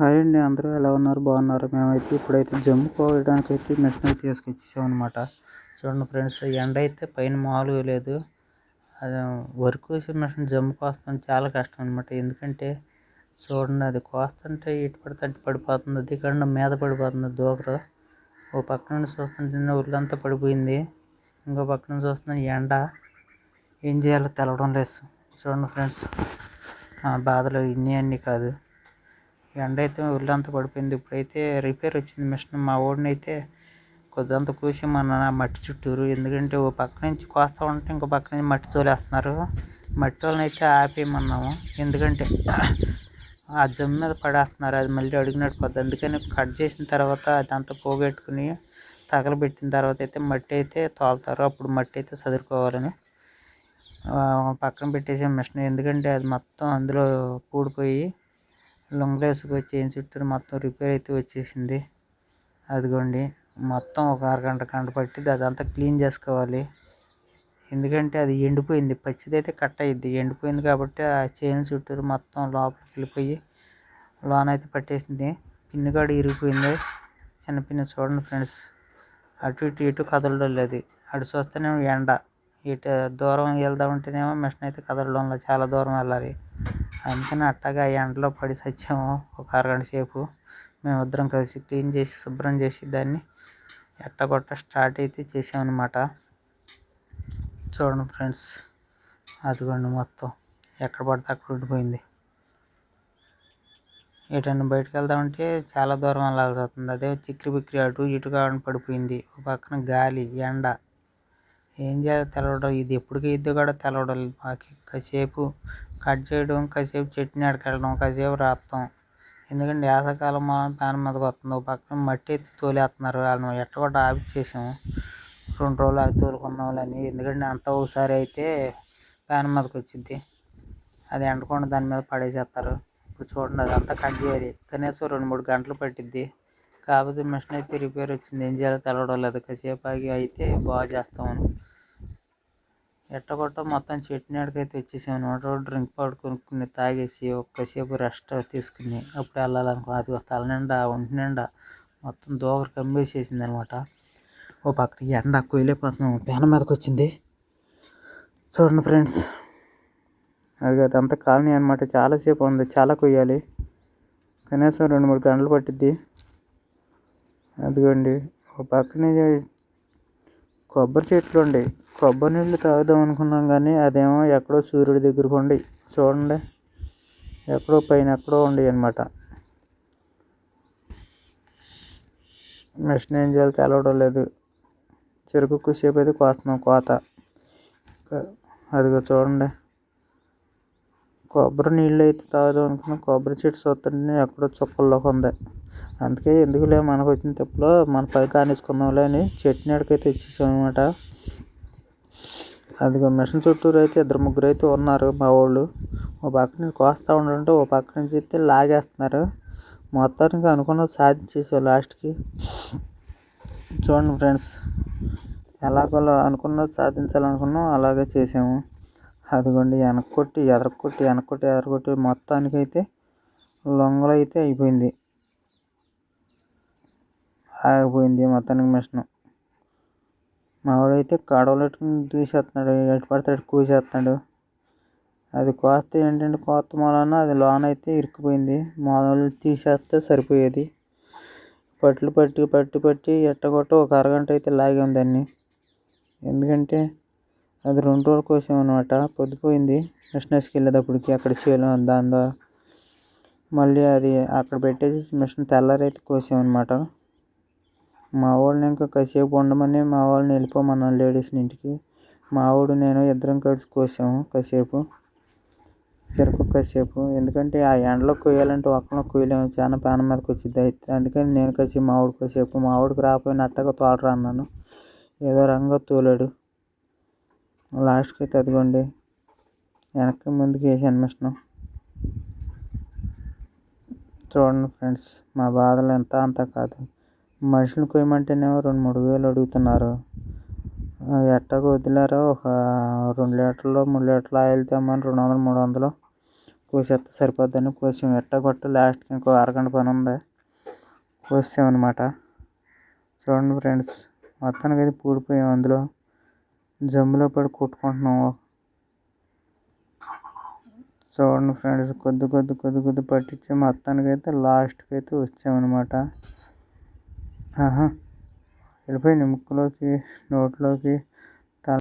Hi అండి, అందరూ ఎలా ఉన్నారు? బాగున్నారు. మేమైతే ఇప్పుడైతే జమ్ము కోయడానికైతే మిషన్ అయితే తీసుకొచ్చేసామన్నమాట. చూడండి ఫ్రెండ్స్, ఎండ అయితే పైన మామూలుగా లేదు. అది వరి కోసే మిషన్ జమ్ము కోస్తాం చాలా కష్టం అనమాట. ఎందుకంటే చూడండి, అది కోస్తుంటే ఇటు పడితే అటు పడిపోతుంది, అది కాకుండా మీద పడిపోతుంది దూకరు. ఓ పక్క నుండి చూస్తుంటే ఒళ్ళంతా పడిపోయింది, ఇంకో పక్క నుండి చూస్తున్న ఎండ ఏం చేయాలో తెలవడం లేదు. చూడండి ఫ్రెండ్స్, బాధలు అన్నీ కాదు. ఎండ అయితే ఒళ్ళంతా పడిపోయింది. ఇప్పుడైతే రిపేర్ వచ్చింది మిషన్. మా వాడిని అయితే కొద్దింత కూసేమన్నా మట్టి చుట్టూరు. ఎందుకంటే ఓ పక్క నుంచి కోస్తా ఉంటే ఇంకో పక్క నుంచి మట్టి తోలేస్తున్నారు. మట్టి వాళ్ళని అయితే ఆపేయమన్నాము, ఎందుకంటే ఆ జమ్ము మీద పడేస్తున్నారు, అది మళ్ళీ అడుగునట్టు పోద్ది. అందుకని కట్ చేసిన తర్వాత అదంతా పోగొట్టుకుని తగలబెట్టిన తర్వాత అయితే మట్టి అయితే తోలుతారు. అప్పుడు మట్టి అయితే చదురుకోవాలని పక్కన పెట్టేసే మిషన్. ఎందుకంటే అది మొత్తం అందులో పూడిపోయి లొంగలేసుకు చైన్ చుట్టూ మొత్తం రిపేర్ అయితే వచ్చేసింది. అదిగోండి, మొత్తం ఒక గంట పట్టింది అదంతా క్లీన్ చేసుకోవాలి. ఎందుకంటే అది ఎండిపోయింది, పచ్చిది అయితే కట్ అయ్యిద్ది. ఎండిపోయింది కాబట్టి ఆ చైన్ చుట్టూ మొత్తం లోపలికి వెళ్ళిపోయి లోన్ అయితే పట్టేసింది. పిన్ను కాడ ఇరిగిపోయింది, చిన్న పిన్ను. చూడండి ఫ్రెండ్స్, అటు ఇటు కదలడం లేదు. అటు చూస్తేనేమో ఎండ, ఇటు దూరం వెళ్దామంటేనేమో మిషన్ అయితే కదలడం లేదు, చాలా దూరం వెళ్ళాలి. అందుకని అట్టగా ఎండలో పడి సచ్చాము ఒక అరగంట సేపు. మేమిద్దరం కలిసి క్లీన్ చేసి శుభ్రం చేసి దాన్ని ఎట్టగొట్ట స్టార్ట్ అయితే చేసామన్నమాట. చూడండి ఫ్రెండ్స్, అదిగోండి మొత్తం ఎక్కడ పడితే అక్కడ ఉండిపోయింది. ఎటన్నా బయటకు వెళ్దామంటే చాలా దూరం వెళ్ళాల్సి వస్తుంది. అదే చిక్కిరి బిక్కిరి అటు ఇటు కావడం పడిపోయింది. ఒక పక్కన గాలి, ఎండ, ఏం చేయాలో తెలవడం. ఇది ఎప్పటికి ఇద్దో కూడా తెలవడం. మాకు కాసేపు కట్ చేయడం, కాసేపు చట్నీ అడకెళ్ళడం, కాసేపు రాస్తాం. ఎందుకంటే వేసవకాలం ప్యాన్ మీదకి వస్తుంది. ఒక పక్కన మట్టి అయితే తోలేస్తున్నారు, వాళ్ళని ఎట్టగొట్ట ఆపిచ్చేసాము. 2 రోజులు అది తోలుకున్నామని. ఎందుకంటే అంతా ఒకసారి అయితే ప్యాన్ మీదకి వచ్చింది, అది ఎండకుండా దాని మీద పడేసేస్తారు. ఇప్పుడు చూడండి, అదంతా కట్ చేయాలి, కనీసం 2-3 గంటలు పట్టిద్ది. కాకపోతే మిషన్ అయితే రిపేర్ వచ్చింది, ఏం చేయాలో తెలవడం లేదు. కాసేపు ఆగి అయితే బాగా చేస్తామని ఎట్టగొట్ట మొత్తం చట్నీ ఆడికైతే వచ్చేసాము అనమాట. డ్రింక్ పౌడర్ కొనుక్కుని తాగేసి ఒక్కసేపు రెస్ట్ తీసుకుని అప్పుడు వెళ్ళాలనుకో. అది తల నిండా ఒంటి నిండా మొత్తం దోగరు కమ్మేసేసింది అనమాట. ఓ పక్క ఎండ కొయ్యలేకపోతున్నాం, ప్యాన్ మీదకి వచ్చింది. చూడండి ఫ్రెండ్స్, అదంతా కాలనీ అనమాట. చాలాసేపు ఉంది, చాలా కొయ్యాలి, కనీసం 2-3 గంటలు పట్టిద్ది. అదిగోండి, ఒక పక్కనే కొబ్బరి చెట్లు ఉండి కొబ్బరి నీళ్ళు తాగుదాం అనుకున్నాం, కానీ అదేమో ఎక్కడో సూర్యుడి దగ్గరకు ఉండి, చూడండి ఎక్కడో పైన ఎక్కడో ఉండి అనమాట. మిషన్ ఏం చేయాలో తెలవడం లేదు. చెరుకు సేపు అయితే కోస్తున్నాం, కోత. అదిగో చూడండి, కొబ్బరి నీళ్ళు అయితే తాగుదాం అనుకున్నాం, కొబ్బరి చెట్టు చూస్తుంటే ఎక్కడో చుక్కల్లోకి ఉంది. అందుకే ఎందుకులే మనకు వచ్చిన తిప్పలో మన పై కానిచ్చుకుందాంలే అని చట్నీ అడికైతే వచ్చేసాం అనమాట. అదిగో మిషన్ చుట్టూరు అయితే 2-3 అయితే ఉన్నారు మా వాళ్ళు. ఓ పక్క నుంచి కోస్తూ ఉండంటే ఓ పక్క నుంచి అయితే లాగేస్తున్నారు. మొత్తానికి అనుకున్నది సాధించేసాం లాస్ట్కి. చూడండి ఫ్రెండ్స్, ఎలాగోలా అనుకున్నది సాధించాలనుకున్నాం, అలాగే చేసాము. అదిగోండి, వెనక్కొట్టి ఎదరకొట్టి మొత్తానికి అయితే లొంగలు అయితే అయిపోయింది, ఆగిపోయింది మొత్తానికి మిషన్. మా వాడైతే కడవలెట్టుకుని తీసేస్తున్నాడు, ఎటు పడితే అటు కూసేస్తున్నాడు. అది కోస్తే ఏంటంటే కోత మూలన అది లోన్ అయితే ఇరుక్కుపోయింది. మామూలు తీసేస్తే సరిపోయేది. పట్టి ఎట్టగొట్ట ఒక అరగంట అయితే లాగాం దాన్ని. ఎందుకంటే అది 2 రోజుల కోసం అనమాట. పొద్దుపోయింది మిషన్ వేసుకెళ్ళేటప్పటికి అక్కడ చేయలేము. దాని ద్వారా మళ్ళీ అది అక్కడ పెట్టేసి మిషన్ తెల్లారైతే కోసామన్నమాట. మా వాళ్ళని ఇంకా కాసేపు ఉండమని మా వాళ్ళని వెళ్ళిపోమన్నాను లేడీస్ని ఇంటికి. మా వాడు నేను ఇద్దరం కలిసి కోసాము కాసేపు, కాసేపు. ఎందుకంటే ఆ ఎండలో కొయ్యాలంటే ఒక్కరిని కొయ్యలేము, చాలా ప్యాన్ మీదకి వచ్చింది. అయితే అందుకని నేను కాసేపు, మా వాడు కాసేపు. మా వాడికి రాకపోయినా అట్టగా తోలరా అన్నాను, ఏదో రంగా తోలాడు. లాస్ట్కి అయితే అదిగోండి వెనక్కి ముందుకు వేసాను మిషను. చూడండి ఫ్రెండ్స్, మా బాధలు అంతా కాదు. మనుషులు కొయ్యమంటేనేమో 2-3 వేలు అడుగుతున్నారు. ఎట్టగా వదిలేరో ఒక 2 లీటర్లు 3 లీటర్లు ఆయిల్ తెమ్మని 200-300 కోసేస్తే సరిపోద్దని కోసాం. ఎట్టగొట్ట లాస్ట్కి ఇంకో అరగంట పని ఉంది, కోసామన్నమాట. చూడండి ఫ్రెండ్స్, మొత్తానికి అయితే పూడిపోయాం. అందులో జమ్ములో పడి కొట్టుకుంటున్నాము. చూడండి ఫ్రెండ్స్, కొద్ది పట్టించి మొత్తానికి అయితే లాస్ట్కి అయితే వచ్చామన్నమాట. వెళ్ళిపోయింది ముక్కులోకి, నోట్లోకి,